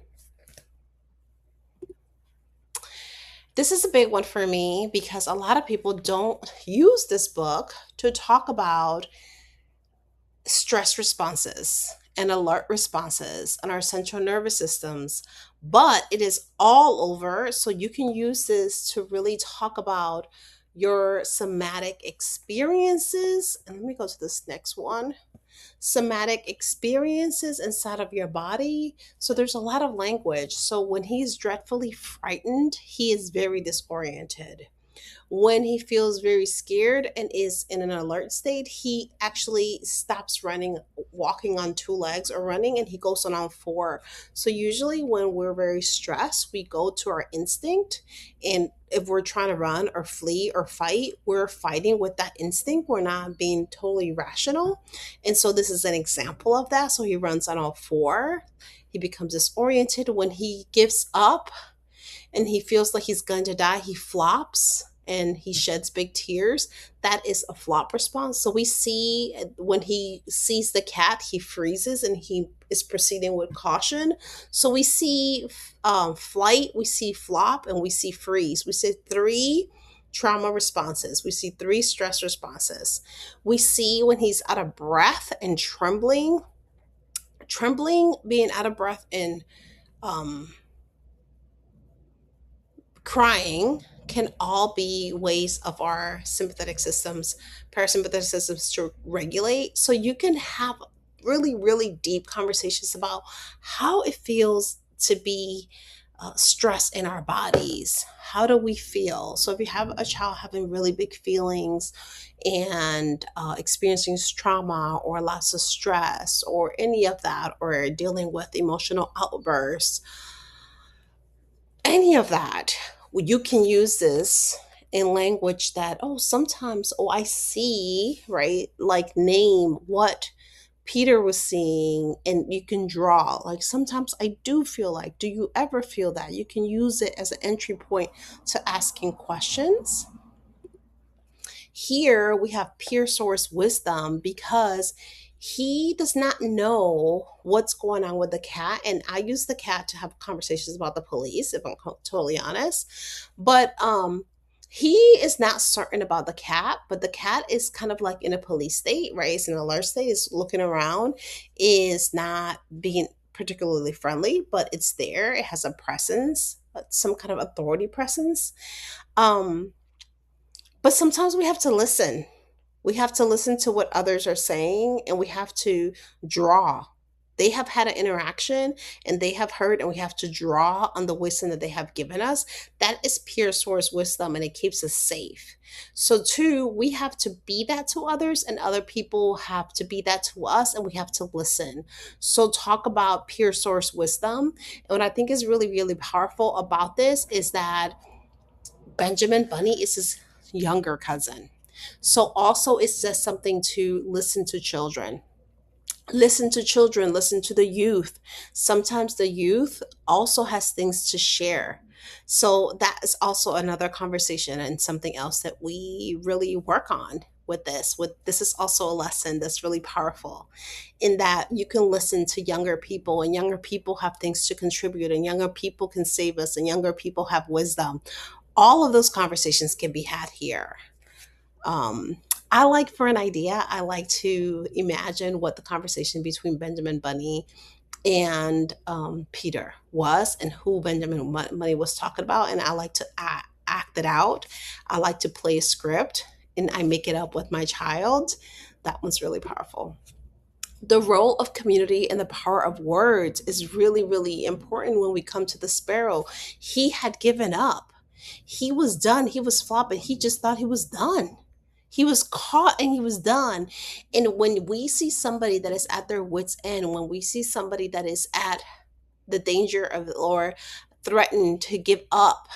This is a big one for me because a lot of people don't use this book to talk about stress responses and alert responses and our central nervous systems, but it is all over. So you can use this to really talk about your somatic experiences. And let me go to this next one, somatic experiences inside of your body. So there's a lot of language. So when he's dreadfully frightened, he is very disoriented. When he feels very scared and is in an alert state, he actually stops running, walking on two legs or running, and he goes on four. So usually when we're very stressed, we go to our instinct. And if we're trying to run or flee or fight, we're fighting with that instinct. We're not being totally rational. And so this is an example of that. So he runs on all four. He becomes disoriented. When he gives up and he feels like he's going to die, he flops and he sheds big tears. That is a flop response. So we see when he sees the cat, he freezes and he is proceeding with caution. So we see flight, we see flop, and we see freeze. We see three trauma responses. We see three stress responses. We see when he's out of breath and trembling, being out of breath, and um, crying can all be ways of our parasympathetic systems to regulate. So you can have really, really deep conversations about how it feels to be stress in our bodies. How do we feel? So if you have a child having really big feelings and experiencing trauma or lots of stress or any of that, or dealing with emotional outbursts, any of that, you can use this in language that, oh, sometimes, oh, I see, right? Like name what Peter was seeing, and you can draw. Like sometimes I do feel like, do you ever feel that? You can use it as an entry point to asking questions. Here we have peer source wisdom because he does not know what's going on with the cat. And I use the cat to have conversations about the police, if I'm totally honest. But He is not certain about the cat, but the cat is kind of like in a police state, right? It's in an alert state, is looking around, is not being particularly friendly, but it's there. It has a presence, some kind of authority presence. Um, but sometimes we have to listen. We have to listen to what others are saying, and we have to draw. They have had an interaction and they have heard, and we have to draw on the wisdom that they have given us. That is pure source wisdom, and it keeps us safe. So, two, we have to be that to others, and other people have to be that to us, and we have to listen. So, talk about pure source wisdom. And what I think is really, really powerful about this is that Benjamin Bunny is his younger cousin. So also it's just something to listen to children. Listen to children, listen to the youth. Sometimes the youth also has things to share. So that is also another conversation and something else that we really work on with this. With this is also a lesson that's really powerful in that you can listen to younger people, and younger people have things to contribute, and younger people can save us, and younger people have wisdom. All of those conversations can be had here. um, I like, for an idea, I like to imagine what the conversation between Benjamin Bunny and Peter was, and who Benjamin Bunny was talking about, and I like to act it out. I like to play a script, and I make it up with my child. That one's really powerful. The role of community and the power of words is really, really important when we come to the sparrow. He had given up. He was done. He was flopping. He just thought he was done. He was caught and he was done. And when we see somebody that is at their wits' end, when we see somebody that is at the danger of or threatened to give up,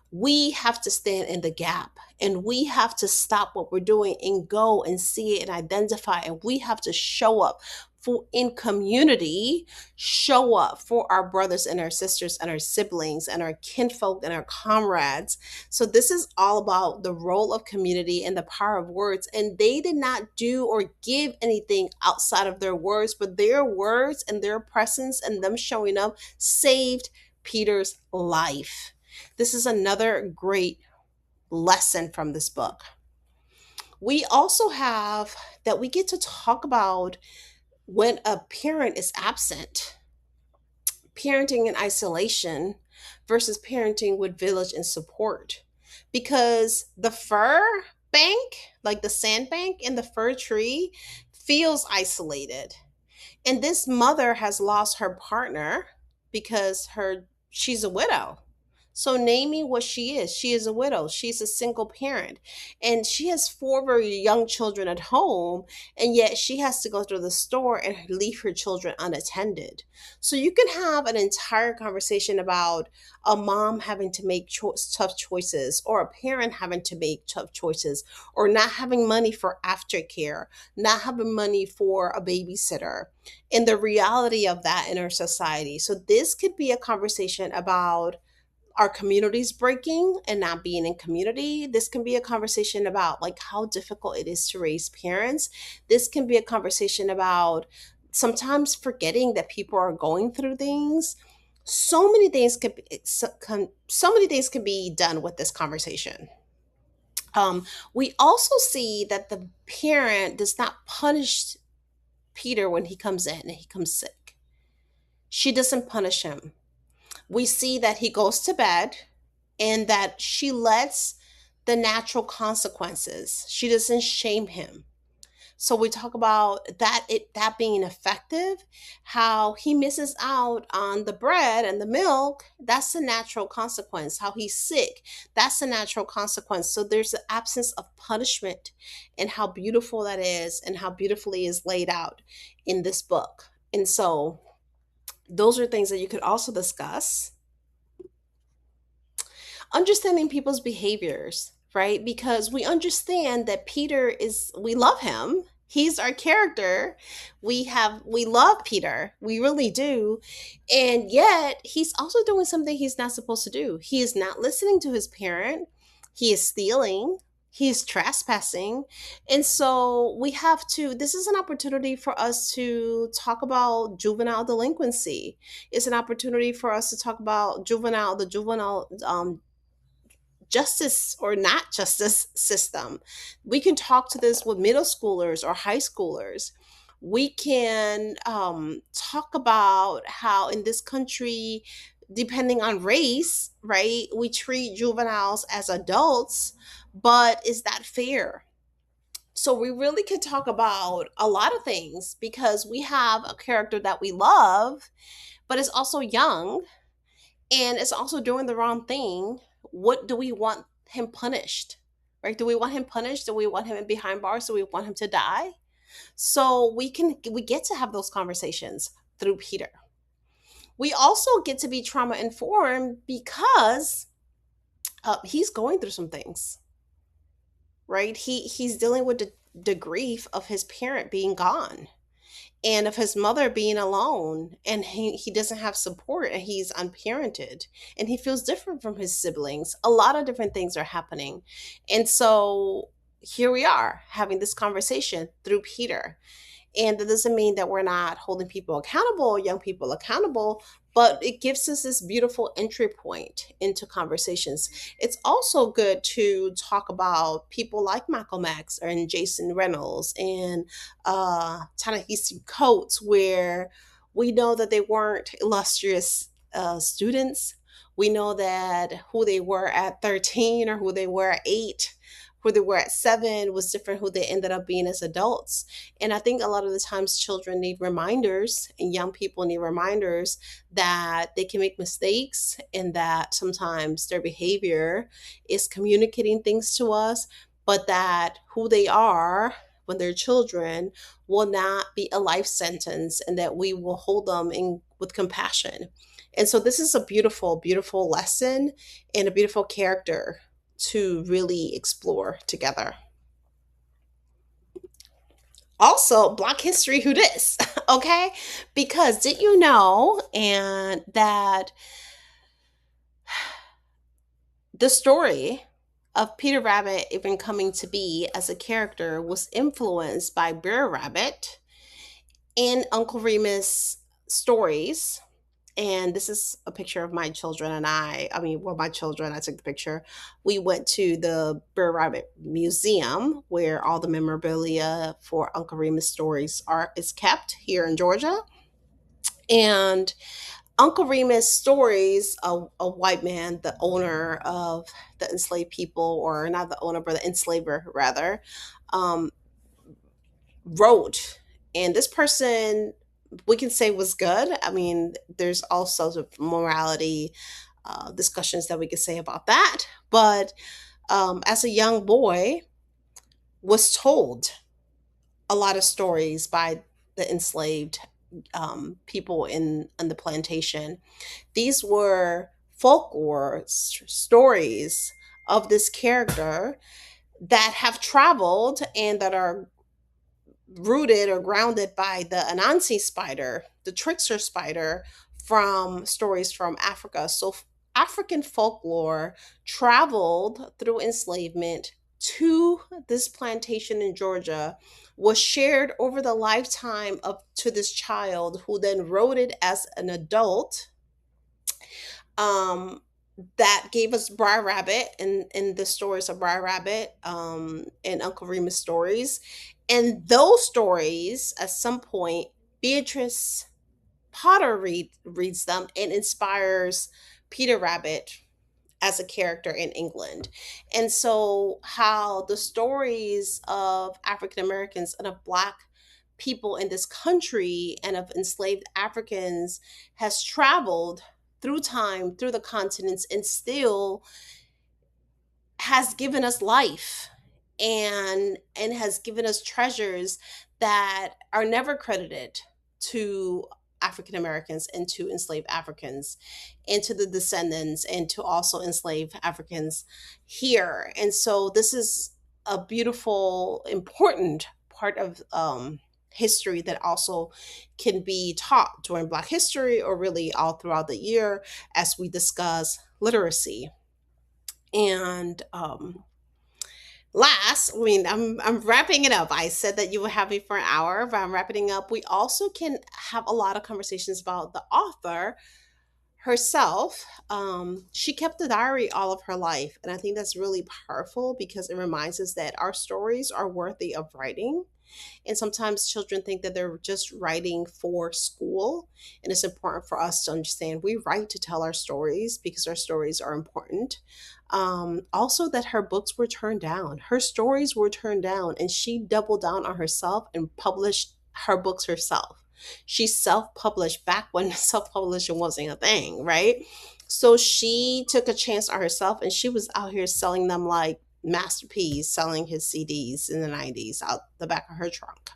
we have to stand in the gap, and we have to stop what we're doing and go and see it and identify, and we have to show up for in community, show up for our brothers and our sisters and our siblings and our kinfolk and our comrades. So this is all about the role of community and the power of words, and they did not do or give anything outside of their words, but their words and their presence and them showing up saved Peter's life. This is another great lesson from this book. We also have that we get to talk about when a parent is absent, parenting in isolation versus parenting with village and support. Because the fir bank, like the sandbank in the fir tree, feels isolated. And this mother has lost her partner because her she's a widow. So name me what she is. She is a widow. She's a single parent. And she has four very young children at home, and yet she has to go to the store and leave her children unattended. So you can have an entire conversation about a mom having to make tough choices, or a parent having to make tough choices, or not having money for aftercare, not having money for a babysitter, and the reality of that in our society. So this could be a conversation about our communities breaking and not being in community. This can be a conversation about like how difficult it is to raise parents. This can be a conversation about sometimes forgetting that people are going through things. So many things could be, so many things can be done with this conversation. We also see that the parent does not punish Peter when he comes in and he comes sick. She doesn't punish him. We see that he goes to bed and that she lets the natural consequences. She doesn't shame him. So we talk about that being effective, how he misses out on the bread and the milk, that's the natural consequence. How he's sick, that's the natural consequence. So there's the absence of punishment, and how beautiful that is and how beautifully is laid out in this book. And so those are things that you could also discuss. Understanding people's behaviors, right? Because we understand that Peter is, we love him. He's our character. We love Peter. We really do. And yet he's also doing something he's not supposed to do. He is not listening to his parent. He is stealing. He is trespassing. And so we have to, this is an opportunity for us to talk about juvenile delinquency. It's an opportunity for us to talk about the juvenile justice or not justice system. We can talk to this with middle schoolers or high schoolers. We can talk about how in this country, depending on race, right, we treat juveniles as adults, but is that fair? So we really could talk about a lot of things because we have a character that we love, but is also young and is also doing the wrong thing. What do we want him punished? Right? Do we want him punished? Do we want him behind bars? Do we want him to die? So we get to have those conversations through Peter. We also get to be trauma informed because he's going through some things, right? He's dealing with the grief of his parent being gone and of his mother being alone, and he doesn't have support and he's unparented and he feels different from his siblings. A lot of different things are happening, and so here we are having this conversation through Peter. And that doesn't mean that we're not holding people accountable, young people accountable, but it gives us this beautiful entry point into conversations. It's also good to talk about people like Malcolm X and Jason Reynolds and Ta-Nehisi Coates, where we know that they weren't illustrious students. We know that who they were at 13 or who they were at 8, who they were at 7 was different who they ended up being as adults. And I think a lot of the times children need reminders and young people need reminders that they can make mistakes and that sometimes their behavior is communicating things to us, but that who they are when they're children will not be a life sentence and that we will hold them in with compassion. And so this is a beautiful, beautiful lesson and a beautiful character to really explore together. Also, Black History Who Dis, okay? Because did you know and that the story of Peter Rabbit even coming to be as a character was influenced by Brer Rabbit and Uncle Remus stories. And this is a picture of my children and I mean, well, my children, I took the picture. We went to the Brer Rabbit Museum where all the memorabilia for Uncle Remus stories are is kept here in Georgia. And Uncle Remus stories, a white man, the owner of the enslaved people, or not the owner, but the enslaver rather, um, wrote. And this person, we can say, was good. I mean, there's all sorts of morality discussions that we could say about that. But as a young boy, was told a lot of stories by the enslaved people in the plantation. These were folklore stories of this character that have traveled and that are rooted or grounded by the Anansi spider, the trickster spider, from stories from Africa. So African folklore traveled through enslavement to this plantation in Georgia, was shared over the lifetime of to this child who then wrote it as an adult. Um, that gave us Briar Rabbit and the stories of Briar Rabbit and Uncle Remus stories. And those stories, at some point, Beatrice Potter reads them and inspires Peter Rabbit as a character in England. And so, how the stories of African Americans and of Black people in this country and of enslaved Africans has traveled through time, through the continents, and still has given us life and has given us treasures that are never credited to African Americans and to enslaved Africans and to the descendants and to also enslaved Africans here. And so this is a beautiful, important part of history that also can be taught during Black History or really all throughout the year as we discuss literacy. And last, I mean, I'm wrapping it up. I said that you would have me for an hour, but I'm wrapping it up. We also can have a lot of conversations about the author. herself. She kept a diary all of her life, and I think that's really powerful because it reminds us that our stories are worthy of writing. And sometimes children think that they're just writing for school. And it's important for us to understand we write to tell our stories because our stories are important. Also, that her books were turned down, her stories were turned down, and she doubled down on herself and published her books herself. She self published back when self publishing wasn't a thing, right? So she took a chance on herself and she was out here selling them like Master P selling his CDs in the 90s out the back of her trunk.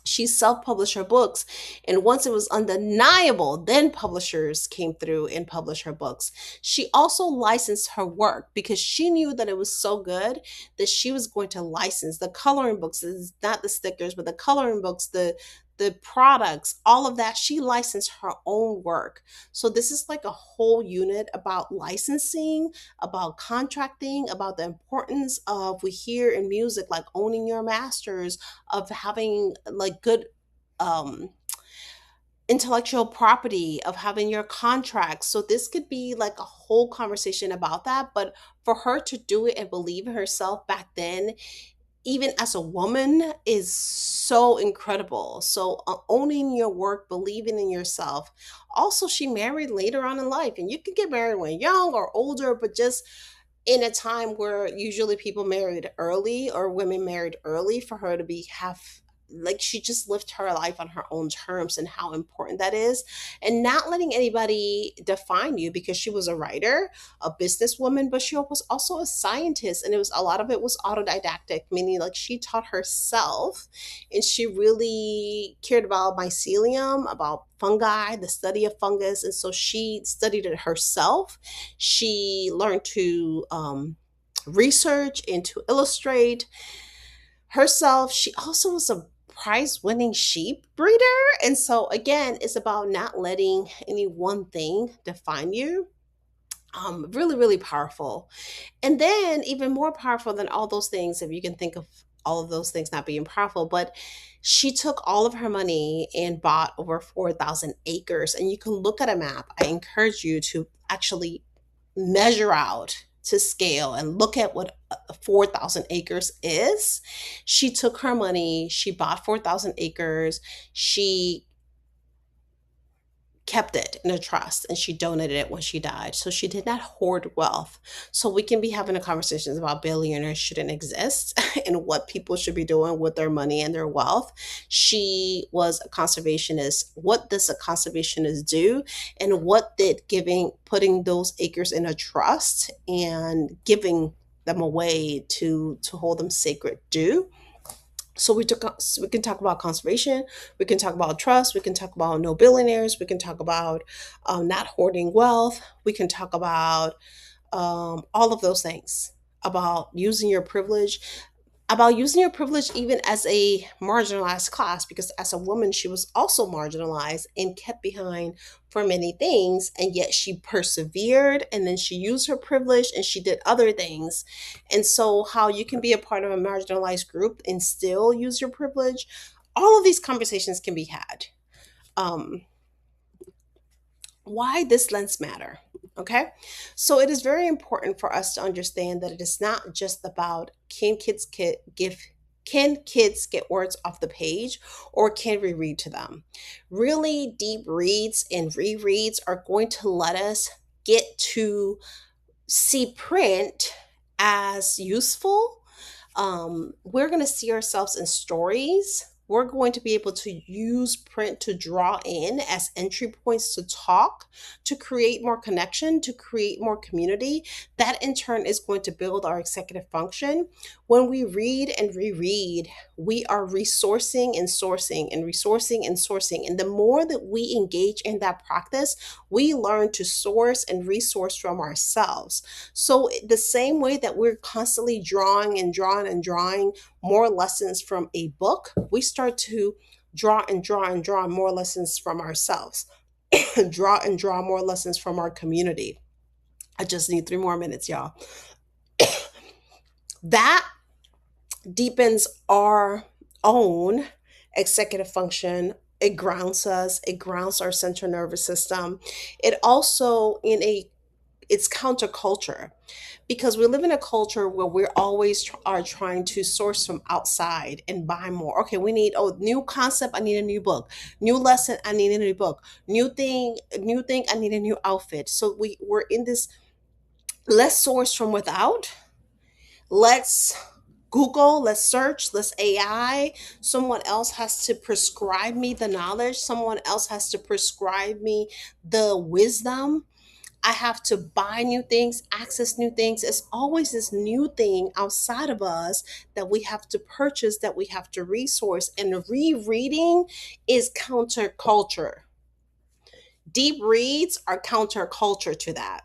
She self-published her books, and once it was undeniable, then publishers came through and published her books. She also licensed her work because she knew that it was so good that she was going to license the coloring books, not the stickers, but the coloring books, the products, all of that. She licensed her own work. So this is like a whole unit about licensing, about contracting, about the importance of, we hear in music, like owning your masters, of having like good um intellectual property, of having your contracts. So this could be like a whole conversation about that, but for her to do it and believe in herself back then, even as a woman, is so incredible. So owning your work, believing in yourself. Also, she married later on in life, and you can get married when young or older, but just in a time where usually people married early or women married early, for her to be have, like, she just lived her life on her own terms, and how important that is, and not letting anybody define you, because she was a writer, a businesswoman, but she was also a scientist, and it was, a lot of it was autodidactic, meaning like she taught herself, and she really cared about mycelium, about fungi, the study of fungus, and so she studied it herself. She learned to research and to illustrate herself. She also was a prize winning sheep breeder. And so, again, it's about not letting any one thing define you. Really, really powerful. And then, even more powerful than all those things, if you can think of all of those things not being powerful, but she took all of her money and bought over 4,000 acres. And you can look at a map. I encourage you to actually measure out to scale and look at what 4,000 acres is. She took her money, she bought 4,000 acres, she kept it in a trust, and she donated it when she died. So she did not hoard wealth. So we can be having a conversations about billionaires shouldn't exist and what people should be doing with their money and their wealth. She was a conservationist. What does a conservationist do? And what did giving, putting those acres in a trust and giving them away to hold them sacred do? So we can talk about conservation, we can talk about trust, we can talk about no billionaires, we can talk about not hoarding wealth, we can talk about all of those things, about using your privilege, about using your privilege even as a marginalized class, because as a woman she was also marginalized and kept behind for many things, and yet she persevered, and then she used her privilege and she did other things. And so how you can be a part of a marginalized group and still use your privilege, all of these conversations can be had. um, why this lens matter? Okay, so it is very important for us to understand that it is not just about can kids get words off the page, or can we read to them? Really deep reads and rereads are going to let us get to see print as useful. We're going to see ourselves in stories. We're going to be able to use print to draw in as entry points to talk, to create more connection, to create more community. That in turn is going to build our executive function. When we read and reread, we are resourcing and sourcing and resourcing and sourcing. And the more that we engage in that practice, we learn to source and resource from ourselves. So, the same way that we're constantly drawing and drawing and drawing more lessons from a book, we start to draw and draw and draw more lessons from ourselves, draw and draw more lessons from our community. I just need 3 more minutes, y'all. That deepens our own executive function, It grounds us, it grounds our central nervous system. It also in a it's counterculture because we live in a culture where we're always are trying to source from outside and buy more. Okay, we need, oh, new concept, I need a new book. New lesson, I need a new book. New thing, I need a new outfit. So we're in this, let's source from without. Let's Google, let's search, let's AI. Someone else has to prescribe me the knowledge. Someone else has to prescribe me the wisdom. I have to buy new things, access new things. It's always this new thing outside of us that we have to purchase, that we have to resource. And rereading is counterculture. Deep reads are counterculture to that.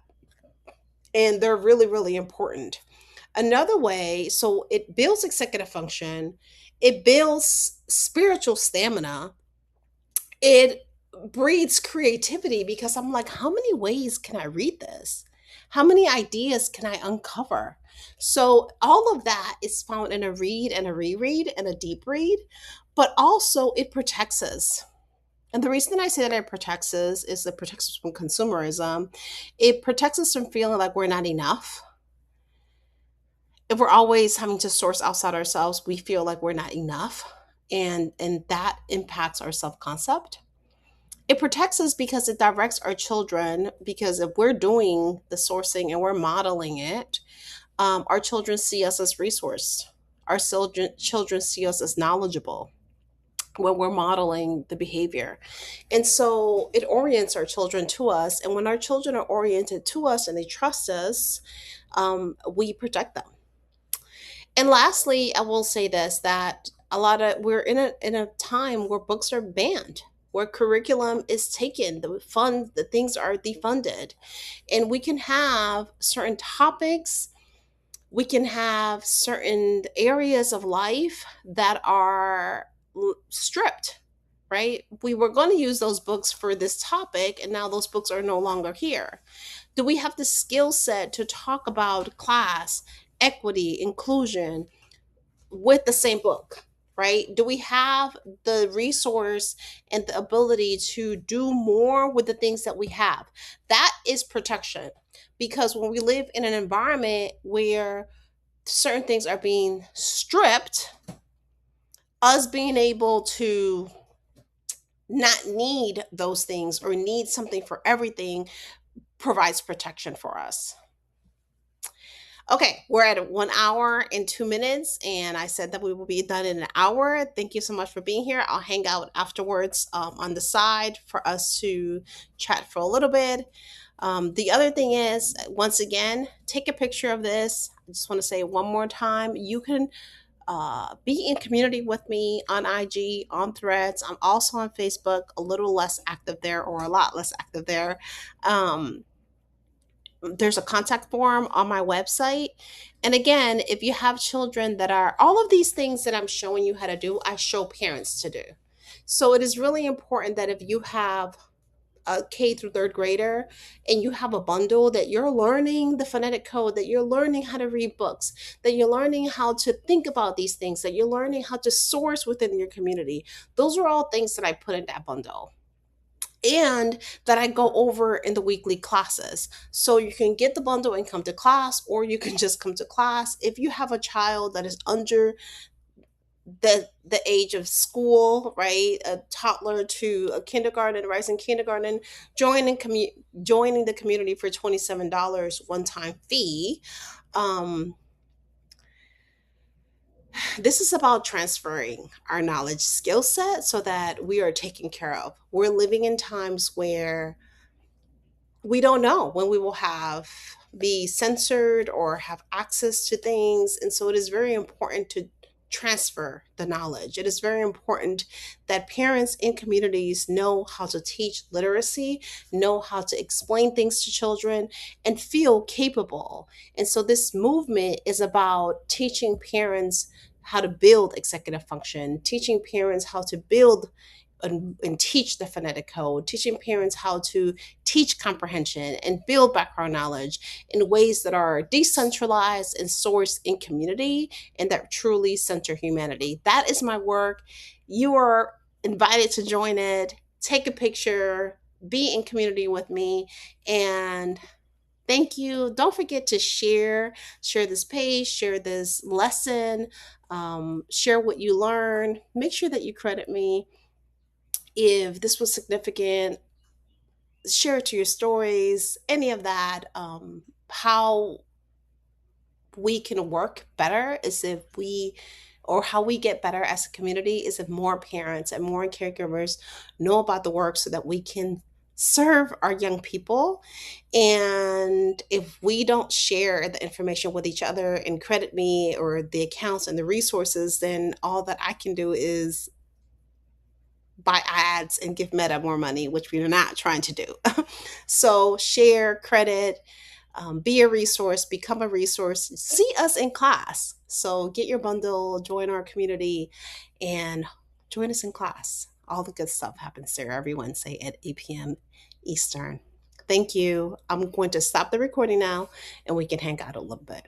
And they're really, really important. Another way, so it builds executive function, it builds spiritual stamina, it breeds creativity because I'm like, how many ways can I read this? How many ideas can I uncover? So all of that is found in a read and a reread and a deep read, but also it protects us. And the reason that I say that it protects us is it protects us from consumerism. It protects us from feeling like we're not enough. If we're always having to source outside ourselves, we feel like we're not enough. And that impacts our self-concept. It protects us because it directs our children, because if we're doing the sourcing and we're modeling it, our children see us as resourced. Our children see us as knowledgeable when we're modeling the behavior. And so it orients our children to us. And when our children are oriented to us and they trust us, we protect them. And lastly, I will say this, that a lot of we're in a time where books are banned, where curriculum is taken, the things are defunded, and we can have certain topics, we can have certain areas of life that are stripped. Right? We were going to use those books for this topic, and now those books are no longer here. Do we have the skill set to talk about class, equity, inclusion with the same book? Right? Do we have the resource and the ability to do more with the things that we have? That is protection. Because when we live in an environment where certain things are being stripped, us being able to not need those things or need something for everything provides protection for us. Okay, we're at 1 hour and 2 minutes, and I said that we will be done in an hour. Thank you so much for being here. I'll hang out afterwards on the side for us to chat for a little bit. The other thing is, once again, take a picture of this. I just want to say one more time, you can be in community with me on IG, on Threads. I'm also on Facebook, a little less active there, or a lot less active there. Um, there's a contact form on my website. And again, if you have children that are all of these things that I'm showing you how to do, I show parents to do. So it is really important that if you have a K through third grader and you have a bundle, that you're learning the phonetic code, that you're learning how to read books, that you're learning how to think about these things, that you're learning how to source within your community. Those are all things that I put in that bundle and that I go over in the weekly classes. So you can get the bundle and come to class, or you can just come to class. If you have a child that is under the age of school, right, a toddler to a kindergarten, rising kindergarten, joining the community for $27 one time fee. Um, this is about transferring our knowledge skill set so that we are taken care of. We're living in times where we don't know when we will have be censored or have access to things, and so it is very important to transfer the knowledge. It is very important that parents in communities know how to teach literacy, know how to explain things to children, and feel capable. And so this movement is about teaching parents how to build executive function, teaching parents how to build and teach the phonetic code, teaching parents how to teach comprehension and build background knowledge in ways that are decentralized and sourced in community and that truly center humanity. That is my work. You are invited to join it, take a picture, be in community with me, and thank you. Don't forget to share this page, share this lesson, share what you learned. Make sure that you credit me if this was significant. Share it to your stories, any of that. How we can work better is if we or how we get better as a community is if more parents and more caregivers know about the work so that we can serve our young people. And if we don't share the information with each other and credit me or the accounts and the resources, then all that I can do is buy ads and give Meta more money, which we are not trying to do. So share, credit, be a resource, become a resource, see us in class. So get your bundle, join our community, and join us in class. All the good stuff happens there every Wednesday at 8 p.m. Eastern. Thank you. I'm going to stop the recording now and we can hang out a little bit.